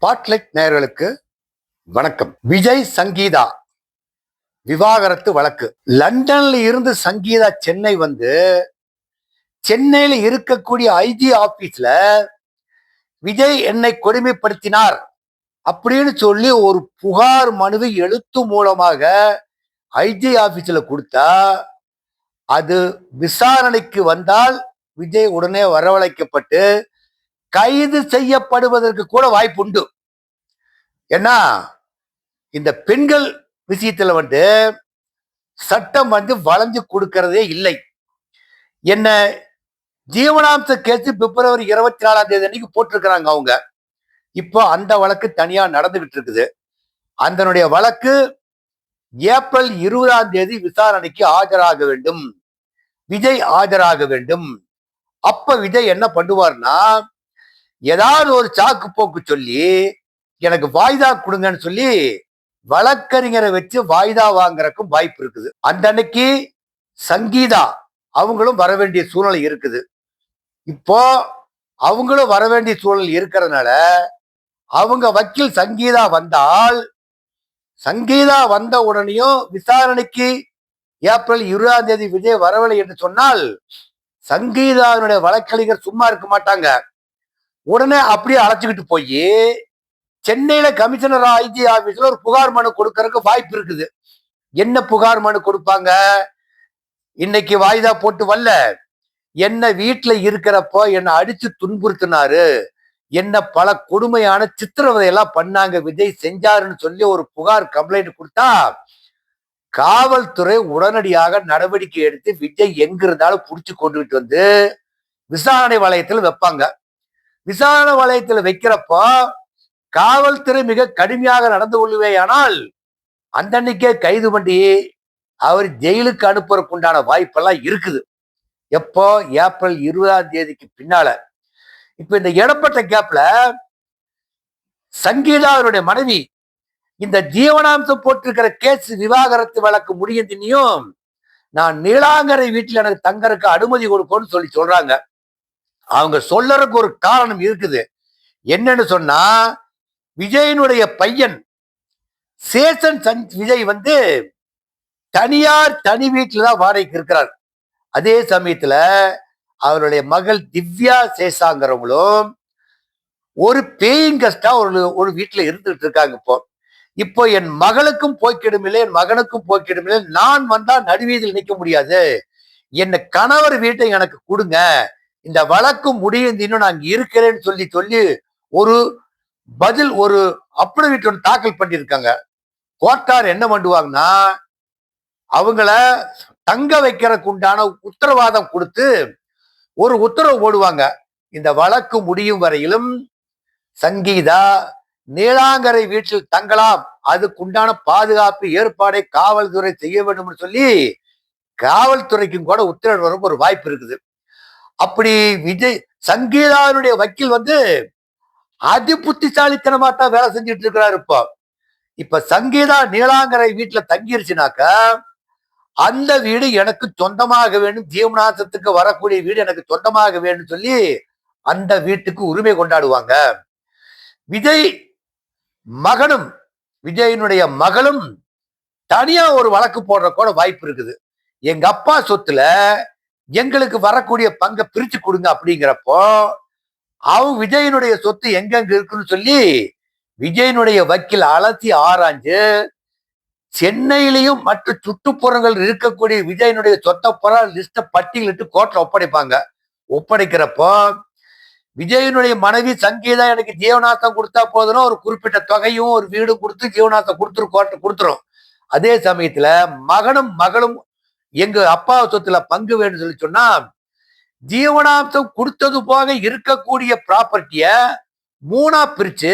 Spotlight நேயர்களுக்கு வணக்கம். விஜய் சங்கீதா விவாகரத்து வழக்கு. லண்டன்ல இருந்து சங்கீதா சென்னை வந்து சென்னையில இருக்கக்கூடிய ஐஜி ஆபீஸ்ல விஜய் என்னை கொடுமைப்படுத்தினார் அப்படின்னு சொல்லி ஒரு புகார் மனுவை எழுத்து மூலமாக ஐஜி ஆபீஸ்ல கொடுத்தா அது விசாரணைக்கு வந்தால் விஜய் உடனே வரவழைக்கப்பட்டு கைது செய்யப்படுவதற்கு கூட வாய்ப்பு உண்டு. ஏன்னா இந்த பெண்கள் விஷயத்துல வந்து சட்டம் வந்து வளைஞ்சு கொடுக்கறதே இல்லை. என்ன ஜீவனாம்ச கேஸ் பிப்ரவரி 24 அன்னைக்கு போட்டிருக்கிறாங்க அவங்க. இப்போ அந்த வழக்கு தனியா நடந்துகிட்டு இருக்குது. அதனுடைய வழக்கு ஏப்ரல் 20 விசாரணைக்கு ஆஜராக வேண்டும். விஜய் ஆஜராக வேண்டும். அப்ப விஜய் என்ன பண்ணுவார்னா, ஏதாவது ஒரு சாக்கு போக்கு சொல்லி எனக்கு வாய்தா கொடுங்கன்னு சொல்லி வழக்கறிஞரை வச்சு வாய்தா வாங்குறதுக்கும் வாய்ப்பு இருக்குது. அந்த அன்னைக்கு சங்கீதா அவங்களும் வர வேண்டிய சூழ்நிலை இருக்குது. இப்போ அவங்களும் வர வேண்டிய சூழல் இருக்கிறதுனால அவங்க வக்கீல் சங்கீதா வந்தால், சங்கீதா வந்த உடனேயும் விசாரணைக்கு ஏப்ரல் 20 விஜய் வரவில்லை என்று சொன்னால் சங்கீதாவினுடைய வழக்கறிஞர் சும்மா இருக்க மாட்டாங்க. உடனே அப்படியே அழைச்சிக்கிட்டு போய் சென்னையில கமிஷனர் ஐஜி ஆபீஸ்ல ஒரு புகார் மனு கொடுக்கறதுக்கு வாய்ப்பு இருக்குது. என்ன புகார் மனு கொடுப்பாங்க? இன்னைக்கு வாய்தா போட்டு வரல, என்ன வீட்டுல இருக்கிறப்போ என்னை அடிச்சு துன்புறுத்தினாரு, என்ன பல கொடுமையான சித்திரவதை எல்லாம் பண்ணாங்க, விஜய் செஞ்சாருன்னு சொல்லி ஒரு புகார் கம்ப்ளைண்ட் கொடுத்தா காவல்துறை உடனடியாக நடவடிக்கை எடுத்து விஜய் எங்க இருந்தாலும் புடிச்சு கொண்டுகிட்டு வந்து விசாரணை வளையத்தில் வைப்பாங்க. விசாரணை வளையத்தில் வைக்கிறப்போ காவல்துறை மிக கடுமையாக நடந்து கொள்ளுவேயானால் அந்த அன்னைக்கே கைது பண்ணி அவர் ஜெயிலுக்கு அனுப்புறதுக்கு உண்டான வாய்ப்பெல்லாம் இருக்குது. எப்போ? ஏப்ரல் 20 பின்னால. இப்ப இந்த இடப்பட்ட கேப்ல சங்கீதாவுடைய மனைவி இந்த ஜீவனாம்சம் போட்டிருக்கிற கேஸ் விவாகரத்து வழக்கு முடியும், நான் நீலாங்கரை வீட்டில் எனக்கு தங்கறதுக்கு அனுமதி கொடுக்கணும்னு சொல்லி சொல்றாங்க. அவங்க சொல்லறதுக்கு ஒரு காரணம் இருக்குது. என்னன்னு சொன்னா, விஜயனுடைய பையன் சேசன் விஜய் வந்து தனியார் தனி வீட்டுல தான் வாடகைக்கு இருக்கிறார். அதே சமயத்துல அவருடைய மகள் திவ்யா சேஷாங்கிறவங்களும் ஒரு பேயிங் கெஸ்டா ஒரு வீட்டுல இருந்துட்டு இருக்காங்க. இப்போ என் மகளுக்கும் போய்க்கிடுமில்லை, என் மகனுக்கும் போய்க்கிடுமில்லை, நான் வந்தா நடுவீதியில் நிற்க முடியாது, என்ன கணவர் வீட்டை எனக்கு கொடுங்க, இந்த வழக்கு முடியும், இன்னும் நான் இருக்கிறேன்னு சொல்லி சொல்லி ஒரு பதில், ஒரு அப்ளிகேட் ஒன்று தாக்கல் பண்ணியிருக்காங்க. கோர்ட்டார் என்ன பண்ணுவாங்கன்னா, அவங்கள தங்க வைக்கிறதுக்கு உண்டான உத்தரவாதம் கொடுத்து ஒரு உத்தரவு போடுவாங்க. இந்த வழக்கு முடியும் வரையிலும் சங்கீதா நீலாங்கரை வீட்டில் தங்கலாம், அதுக்குண்டான பாதுகாப்பு ஏற்பாடை காவல்துறை செய்ய வேண்டும் சொல்லி காவல்துறைக்கும் கூட உத்தரவு வரும் ஒரு வாய்ப்பு இருக்குது. அப்படி விஜய் சங்கீதாவுடைய வக்கீல் வந்து அதி புத்திசாலித்தனமா தான் வேலை செஞ்சுட்டு இருக்கிறாரு. இப்ப சங்கீதா நீலாங்கரை வீட்டுல தங்கிருச்சுனாக்கா அந்த வீடு எனக்கு சொந்தமாக வேண்டும், ஜீவனாசத்துக்கு வரக்கூடிய வீடு எனக்கு சொந்தமாக வேண்டும் சொல்லி அந்த வீட்டுக்கு உரிமை கொண்டாடுவாங்க. விஜய் மகனும் விஜயனுடைய மகளும் தனியா ஒரு வழக்கு போடுற கூட வாய்ப்பு இருக்குது. எங்க அப்பா சொத்துல எங்களுக்கு வரக்கூடிய பங்கை பிரிச்சு கொடுங்க அப்படிங்கிறப்போ அவங்க விஜயனுடைய சொத்து எங்கெங்க இருக்குன்னு சொல்லி விஜயனுடைய வக்கீல் அலசி ஆராய்ஞ்சு சென்னையிலையும் மற்ற சுற்றுப்புறங்கள் இருக்கக்கூடிய விஜயனுடைய சொத்தை புற லிஸ்ட பட்டியலிட்டு கோர்ட்ல ஒப்படைப்பாங்க. ஒப்படைக்கிறப்போ விஜயனுடைய மனைவி சங்கீதா எனக்கு ஜீவனாசம் கொடுத்தா போதும், ஒரு குறிப்பிட்ட தொகையும் ஒரு வீடும் கொடுத்து ஜீவனாசம் கொடுத்துரும். அதே சமயத்துல மகனும் மகளும் எங்க அப்பா சொத்துல பங்கு வேணும்னு சொல்லி சொன்னா ஜீவனாம்சம் கொடுத்தது போக இருக்கக்கூடிய ப்ராப்பர்ட்டிய 3ஆ பிரிச்சு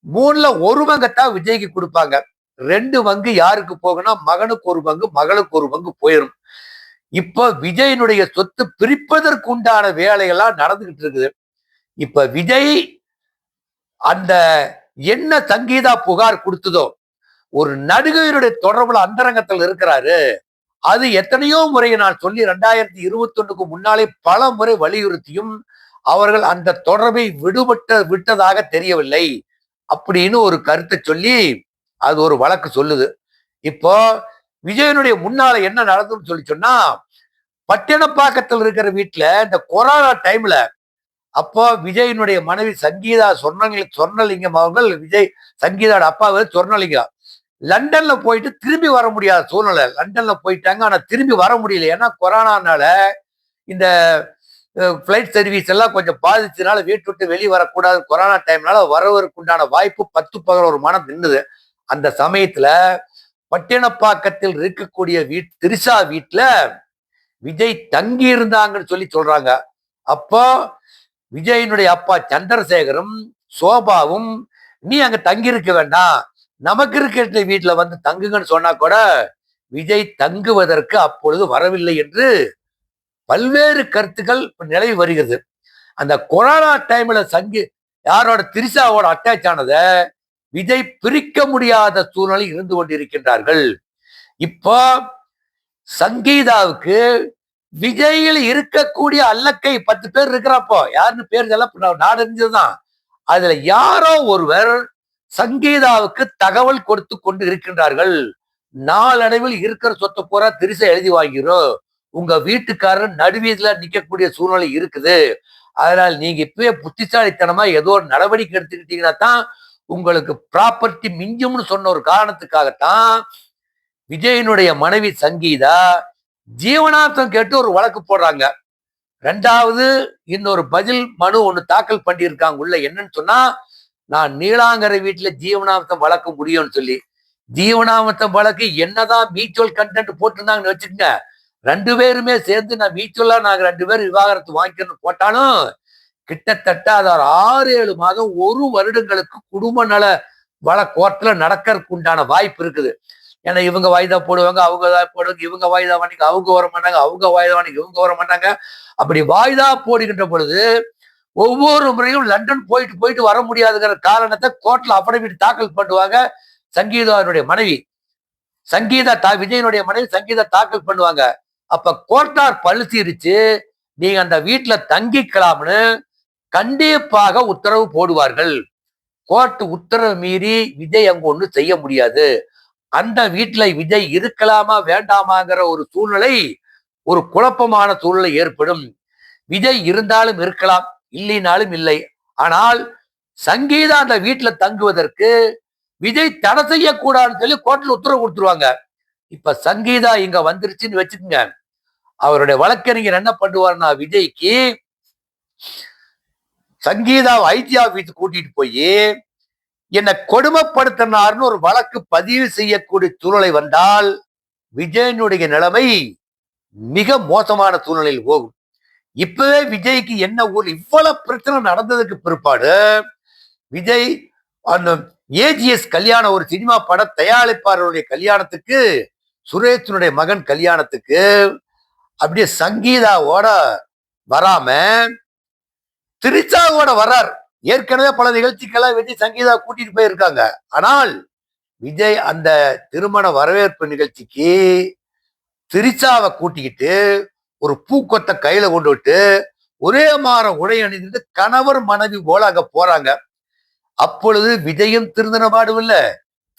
3ல 1 பங்கத்தான் விஜய்க்கு கொடுப்பாங்க. 2 பங்கு யாருக்கு போகும்னா மகனுக்கு 1 பங்கு, மகளுக்கு 1 பங்கு போயிடும். இப்ப விஜயனுடைய சொத்து பிரிப்பதற்கு உண்டான வேலையெல்லாம் நடந்துகிட்டு இருக்குது. இப்ப விஜய் அந்த என்ன சங்கீதா புகார் கொடுத்ததோ, ஒரு நடிகையுடைய தொடர்புல அந்தரங்கத்தில் இருக்கிறாரு, அது எத்தனையோ முறை நான் சொல்லி 2021க்கு முன்னாலே பல முறை வலியுறுத்தியும் அவர்கள் அந்த தொடர்பை விட்டதாக தெரியவில்லை. அப்படின்னு ஒரு கருத்தை சொல்லி அது ஒரு வழக்கு சொல்லுது. இப்போ விஜயனுடைய முன்னால என்ன நடந்ததுன்னு சொல்லி சொன்னா, பட்டினப்பாக்கத்தில் இருக்கிற வீட்டுல இந்த கொரோனா டைம்ல அப்போ விஜயனுடைய மனைவி சங்கீதா சொர்ணலிங்கம் அவர்கள் சங்கீதாவோட அப்பா சொர்ணலிங்கம் லண்டன்ல போயிட்டு திரும்பி வர முடியாத சூழ்நிலை. லண்டன்ல போயிட்டாங்க, ஆனா திரும்பி வர முடியல. ஏன்னா கொரோனானால இந்த பிளைட் சர்வீஸ் எல்லாம் கொஞ்சம் பாதிச்சதுனால வீட்டு விட்டு வெளியே வரக்கூடாது. கொரோனா டைம்னால வரவருக்கு உண்டான வாய்ப்பு 10-11 மனம் நின்னுது. அந்த சமயத்துல பட்டினப்பாக்கத்தில் இருக்கக்கூடிய திரிஷா வீட்டுல விஜய் தங்கி இருந்தாங்கன்னு சொல்லி சொல்றாங்க. அப்போ விஜயனுடைய அப்பா சந்திரசேகரும் சோபாவும் நீ அங்க தங்கி இருக்க வேண்டாம், நமக்கு இருக்கிற வீட்டுல வந்து தங்குங்கன்னு சொன்னா கூட விஜய் தங்குவதற்கு அப்பொழுது வரவில்லை என்று பல்வேறு கருத்துக்கள் நிலவி வருகிறது. அந்த கொரோனா டைம்ல யாரோட திரிஷாவோட அட்டாச் ஆனத விஜய் பிரிக்க முடியாத சூழ்நிலை இருந்து கொண்டிருக்கின்றார்கள். இப்போ சங்கீதாவுக்கு விஜயில் இருக்கக்கூடிய அல்லக்கை 10 பேர் இருக்கிறப்போ யாருன்னு பேர் நாடு அறிஞ்சதுதான். அதுல யாரோ ஒருவர் சங்கீதாவுக்கு தகவல் கொடுத்து கொண்டு இருக்கின்றார்கள். நாளடைவில் இருக்கிற சொத்தை பூரா திரிசை எழுதி வாங்கிறோம், உங்க வீட்டுக்காரர் நடுவீதில நிக்கக்கூடிய சூழ்நிலை இருக்குது, அதனால நீங்க இப்பவே புத்திசாலித்தனமா ஏதோ ஒரு நடவடிக்கை எடுத்துக்கிட்டீங்கன்னா தான் உங்களுக்கு ப்ராப்பர்ட்டி மிஞ்சும்னு சொன்ன ஒரு காரணத்துக்காகத்தான் விஜயனுடைய மனைவி சங்கீதா ஜீவனாம்சம் கேட்டு ஒரு வழக்கு போடுறாங்க. ரெண்டாவது இன்னொரு பதில் மனு ஒண்ணு தாக்கல் பண்ணியிருக்காங்க. உள்ள என்னன்னு சொன்னா, நான் நீலாங்கரை வீட்டுல ஜீவனாம்சம் வழக்க முடியும்னு சொல்லி. ஜீவனாம்சம் வழக்கு என்னதான் மியூச்சுவல் கண்டென்ட் போட்டிருந்தாங்கன்னு வச்சுக்கோங்க, 2 பேருமே சேர்ந்து நான் மியூச்சுவலா நாங்க 2 பேரும் விவாகரத்து வாங்கிக்கணும்னு போட்டாலும் கிட்டத்தட்ட அது 6-7 மாதம் 1 வருடங்களுக்கு குடும்ப நல வழ கோர்ட்ல நடக்கிறதுக்கு உண்டான வாய்ப்பு இருக்குது. ஏன்னா இவங்க வாய்தா போடுவாங்க, அவங்க போடுவாங்க, இவங்க வாய்தா வாங்கி அவங்க வர மாட்டாங்க, அவங்க வாய்தா வாங்கி இவங்க வர மாட்டாங்க. அப்படி வாய்தா போடுகின்ற பொழுது ஒவ்வொரு முறையும் லண்டன் போயிட்டு வர முடியாதுங்கிற காரணத்தை கோர்ட்ல அஃபிடவிட் தாக்கல் பண்ணுவாங்க. சங்கீதாவுடைய மனைவி விஜயனுடைய மனைவி சங்கீதா தாக்கல் பண்ணுவாங்க. அப்ப கோர்ட்டார் பரிசீலிச்சு நீங்க அந்த வீட்டுல தங்கிக்கலாம்னு கண்டிப்பாக உத்தரவு போடுவார்கள். கோர்ட் உத்தரவு மீறி விஜய் அங்க ஒண்ணு செய்ய முடியாது. அந்த வீட்டுல விஜய் இருக்கலாமா வேண்டாமாங்கிற ஒரு சூழ்நிலை, ஒரு குழப்பமான சூழ்நிலை ஏற்படும். விஜய் இருந்தாலும் இருக்கலாம், இல்லைனாலும் இல்லை. ஆனால் சங்கீதா அந்த வீட்டுல தங்குவதற்கு விஜய் தடை செய்யக்கூடாதுன்னு சொல்லி கோர்ட்ல உத்தரவு கொடுத்துருவாங்க. இப்ப சங்கீதா இங்க வந்துருச்சுன்னு வச்சுக்கோங்க, அவருடைய வழக்கறிஞர் என்ன பண்ணுவார்னா விஜய்க்கு சங்கீதா ஐஜி ஆபீஸ் கூட்டிட்டு போய் என்னை கொடுமைப்படுத்தினார்னு ஒரு வழக்கு பதிவு செய்யக்கூடிய சூழ்நிலை வந்தால் விஜயனுடைய நிலைமை மிக மோசமான சூழ்நிலையில் போகும். இப்பவே விஜய்க்கு என்ன ஊர் இவ்வளவு பிரச்சனை நடந்ததுக்கு பிற்பாடு விஜய் அந்த ஏஜிஎஸ் கல்யாணம், ஒரு சினிமா பட தயாரிப்பாளருடைய கல்யாணத்துக்கு, சுரேஷனுடைய மகன் கல்யாணத்துக்கு அப்படியே சங்கீதாவோட வராம திரிஷாவோட வர்றார். ஏற்கனவே பல நிகழ்ச்சிக்கெல்லாம் விஜய் சங்கீதா கூட்டிட்டு போயிருக்காங்க. ஆனால் விஜய் அந்த திருமண வரவேற்பு நிகழ்ச்சிக்கு திரிஷாவை கூட்டிக்கிட்டு ஒரு பூக்கொத்தை கையில கொண்டு விட்டு ஒரே மாற உடை அணிந்து கணவர் மனைவி போல அங்க போறாங்க. அப்பொழுது விஜயும் திருந்தனபாடு இல்ல,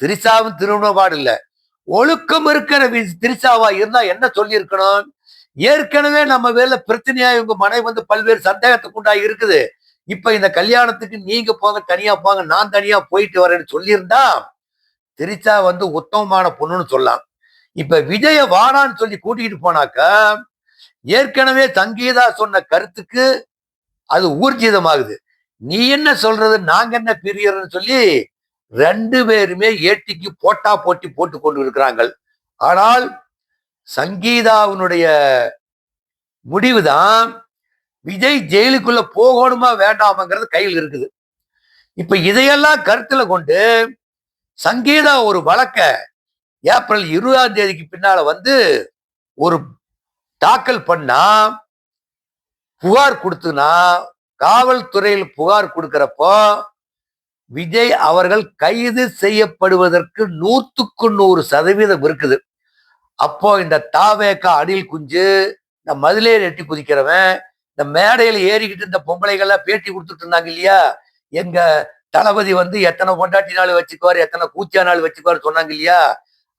திரிஷாவும் திருமணபாடு இல்ல. ஒழுக்கம் இருக்கிற திரிஷாவா இருந்தா என்ன சொல்லி இருக்கணும், ஏற்கனவே நம்ம வேலை பிரச்சனையா இவங்க மனைவி வந்து பல்வேறு சந்தேகத்துக்கு உண்டாகி இருக்குது, இப்ப இந்த கல்யாணத்துக்கு நீங்க போங்க, தனியா போங்க, நான் தனியா போயிட்டு வரேன்னு சொல்லியிருந்தா திரிஷா வந்து உத்தமமான பொண்ணுன்னு சொல்லலாம். இப்ப விஜய வாடான்னு சொல்லி கூட்டிகிட்டு போனாக்கா ஏற்கனவே சங்கீதா சொன்ன கருத்துக்கு அது ஊர்ஜிதமாகுது. நீ என்ன சொல்றது, நாங்க என்ன பிரியர்னு சொல்லி 2 பேருமே ஏட்டிக்கு போட்டா போட்டி போட்டு கொண்டு இருக்கிறார்கள். ஆனால் சங்கீதாவினுடைய முடிவுதான் விஜய் ஜெயிலுக்குள்ள போகணுமா வேண்டாமாங்கிறது கையில் இருக்குது. இப்ப இதையெல்லாம் கருத்துல கொண்டு சங்கீதா ஒரு வழக்க ஏப்ரல் 20ஆம் தேதிக்கு பின்னால வந்து ஒரு தாக்கல் பண்ணா, புகார் கொடுத்துனா, காவல்துறையில் புகார் கொடுக்கிறப்போ விஜய் அவர்கள் கைது செய்யப்படுவதற்கு 100% இருக்குது. அப்போ இந்த தாவேக்கா அணில் குஞ்சு, இந்த மதிலே எட்டி குதிக்கிறவன், இந்த மேடையில ஏறிக்கிட்டு இந்த பொம்பளைகள்லாம் பேட்டி கொடுத்துட்டு இருந்தாங்க இல்லையா, எங்க தளபதி வந்து எத்தனை பொண்டாட்டி நாள் வச்சுக்குவார், எத்தனை கூத்தியா நாள் வச்சுக்குவார் சொன்னாங்க இல்லையா,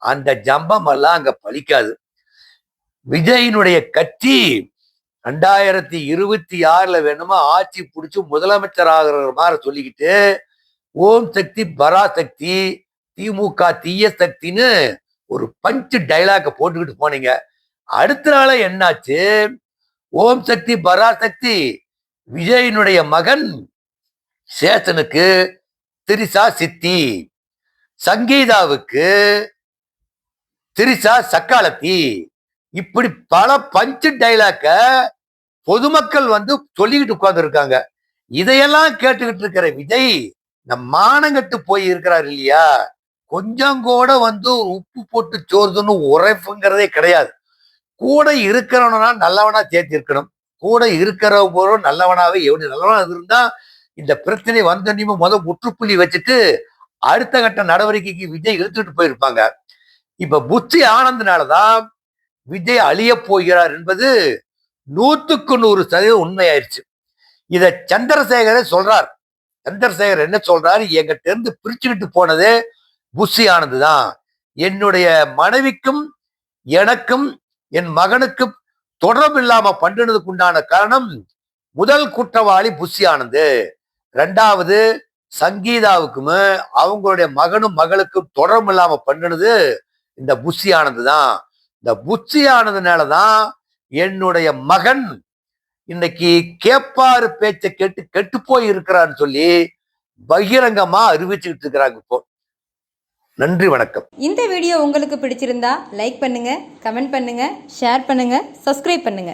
அந்த ஜம்பம் எல்லாம் அங்க பலிக்காது. விஜயினுடைய கட்சி 2026 வேணுமா ஆட்சி பிடிச்சு முதலமைச்சர் ஆகிற மாதிரி சொல்லிக்கிட்டு ஓம் சக்தி பராசக்தி திமுக தீய சக்தின்னு ஒரு பஞ்சு டைலாக போட்டுக்கிட்டு போனீங்க. அடுத்த நாள என்னாச்சு? ஓம் சக்தி பராசக்தி விஜயினுடைய மகன் சேஷனுக்கு திரிசா சித்தி, சங்கீதாவுக்கு திரிசா சக்காலத்தி, இப்படி பல பஞ்சு டைலாக்க பொதுமக்கள் வந்து சொல்லிக்கிட்டு உட்கார்ந்து இருக்காங்க. இதையெல்லாம் கேட்டுக்கிட்டு இருக்கிற விஜய் நம் மானங்கட்டு போய் இருக்கிறார் இல்லையா, கொஞ்சம் கூட வந்து உப்பு போட்டு சோறுதுன்னு உரைப்புங்கிறதே கிடையாது. கூட இருக்கிறவனா நல்லவனா சேர்த்து இருக்கணும். கூட இருக்கிறவங்களும் நல்லவனாவே எவ்வளவு நல்லவனா இருந்தா இந்த பிரச்சனை வந்தோன்னையுமே முற்றுப்புள்ளி வச்சுட்டு அடுத்த கட்ட நடவடிக்கைக்கு விஜய் இழுத்துட்டு போயிருப்பாங்க. இப்ப புத்தி ஆனந்தனாலதான் விஜய் அழிய போகிறார் என்பது 100% உண்மையாயிருச்சு. இத சந்திரசேகரே சொல்றார். சந்திரசேகர் என்ன சொல்றாரு? எங்கிட்ட இருந்து பிரிச்சுக்கிட்டு போனதே புஷி ஆனந்துதான். என்னுடைய மனைவிக்கும் எனக்கும் என் மகனுக்கும் தொடர்பு இல்லாம பண்ணினதுக்கு உண்டான காரணம் முதல் குற்றவாளி புஷி ஆனந்து, ரெண்டாவது சங்கீதாவுக்கும் அவங்களுடைய மகனும் மகளுக்கும் தொடர்பு இல்லாம பண்ணினது இந்த புஷி ஆனந்து தான். இந்த புஷி ஆனதுனாலதான் என்னுடைய மகன் இன்னைக்கு கேப்பாறு பேச்சை கேட்டு கெட்டு போய் இருக்கிறான்னு சொல்லி பகிரங்கமா அறிவிச்சுக்கிட்டு இருக்கிறாங்க இப்போ. நன்றி, வணக்கம். இந்த வீடியோ உங்களுக்கு பிடிச்சிருந்தா லைக் பண்ணுங்க, கமெண்ட் பண்ணுங்க, ஷேர் பண்ணுங்க, சப்ஸ்கிரைப் பண்ணுங்க.